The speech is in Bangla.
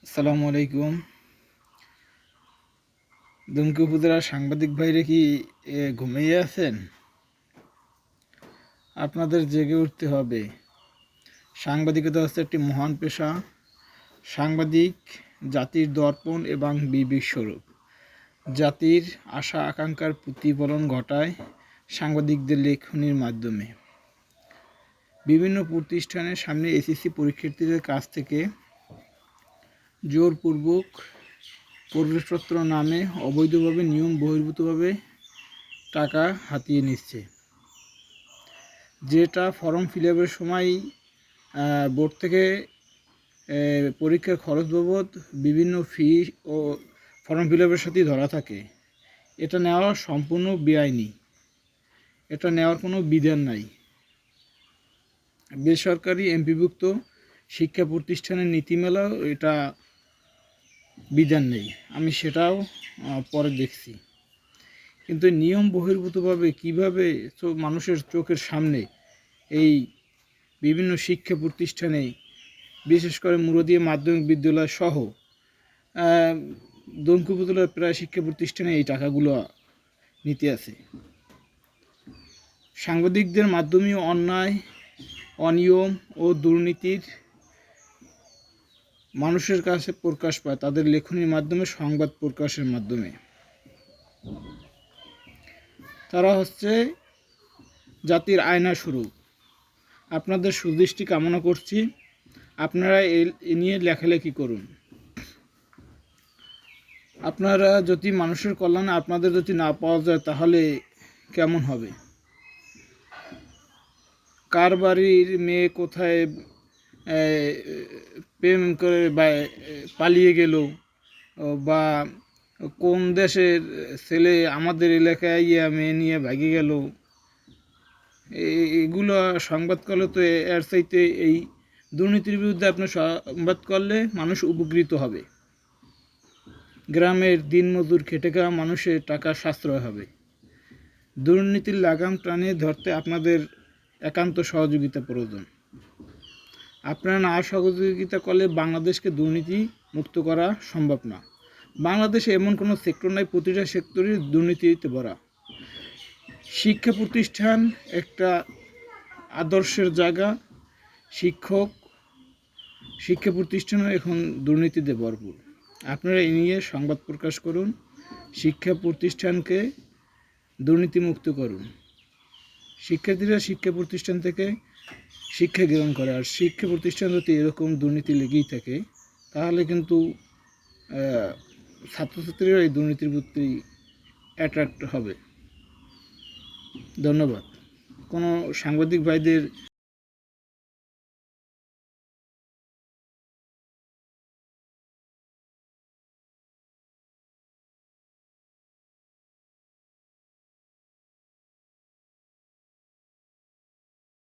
আসসালামু আলাইকুম। দুমকি উপজেলার সাংবাদিক ভাইরা কি ঘুমিয়ে আছেন? আপনাদের জেগে উঠতে হবে। সাংবাদিকতা হচ্ছে একটি মহান পেশা। সাংবাদিক জাতির দর্পণ এবং বিবেক স্বরূপ। জাতির আশা আকাঙ্ক্ষার প্রতিফলন ঘটায় সাংবাদিকদের লেখনীর মাধ্যমে। বিভিন্ন প্রতিষ্ঠানের সামনে এসএসসি পরীক্ষার্থীদের কাছ থেকে জোরপূর্বক প্রবেশপত্র নামে অবৈধভাবে নিয়ম বহির্ভূতভাবে টাকা হাতিয়ে নিচ্ছে, যেটা ফর্ম ফিল আপের সময় বোর্ড থেকে পরীক্ষার খরচ বাবদ বিভিন্ন ফি ও ফর্ম ফিল আপের সাথেই ধরা থাকে। এটা নেওয়া সম্পূর্ণ বেআইনি। এটা নেওয়ার কোনো বিধান নাই। বেসরকারি এমপিভুক্ত শিক্ষা প্রতিষ্ঠানের নীতিমালাও এটা বিধান নেই। আমি সেটাও পরে দেখছি। কিন্তু নিয়ম বহির্ভূতভাবে কীভাবে মানুষের চোখের সামনে এই বিভিন্ন শিক্ষা প্রতিষ্ঠানে, বিশেষ করে মুরাদিয়া মাধ্যমিক বিদ্যালয় সহ দুমকি উপজেলার প্রায় শিক্ষা প্রতিষ্ঠানে এই টাকাগুলো নিতে আছে। সাংবাদিকদের মাধ্যমে অন্যায়, অনিয়ম ও দুর্নীতির মানুষের কাছে প্রকাশ পায় তাদের লেখনীর মাধ্যমে, সংবাদ প্রকাশের মাধ্যমে। তারা হচ্ছে জাতির আয়না স্বরূপ। আপনাদের সুদৃষ্টি কামনা করছি। আপনারা এ নিয়ে লেখালেখি করুন। আপনারা যদি মানুষের কল্যাণে আপনাদের যদি না পাওয়া যায় তাহলে কেমন হবে? কার বাড়ির মেয়ে কোথায় প্রেম করে পালিয়ে গেল, বা কোন দেশের ছেলে আমাদের এলাকায় মেয়ে নিয়ে ভাগে গেল, এগুলো সংবাদ করলে তো এর চাইতে এই দুর্নীতির বিরুদ্ধে আপনার সংবাদ করলে মানুষ উপকৃত হবে। গ্রামের দিনমজুর খেটে খাওয়া মানুষের টাকা সাশ্রয় হবে। দুর্নীতির লাগাম টানে ধরতে আপনাদের একান্ত সহযোগিতা প্রয়োজন। আপনারা না সহযোগিতা করলে বাংলাদেশকে দুর্নীতি মুক্ত করা সম্ভব না। বাংলাদেশে এমন কোনো সেক্টর নাই, প্রতিটা সেক্টরই দুর্নীতিতে ভরা। শিক্ষা প্রতিষ্ঠান একটা আদর্শের জায়গা। শিক্ষা প্রতিষ্ঠানও এখন দুর্নীতিতে ভরপুর। আপনারা এই নিয়ে সংবাদ প্রকাশ করুন। শিক্ষা প্রতিষ্ঠানকে দুর্নীতিমুক্ত করুন। শিক্ষার্থীরা শিক্ষা প্রতিষ্ঠান থেকে শিক্ষা গ্রহণ করে। আর শিক্ষা প্রতিষ্ঠান যদি এরকম দুর্নীতি লেগেই থাকে তাহলে কিন্তু ছাত্রছাত্রীরা এই দুর্নীতির প্রতি অ্যাট্রাক্ট হবে। ধন্যবাদ। কোনো সাংবাদিক ভাইদের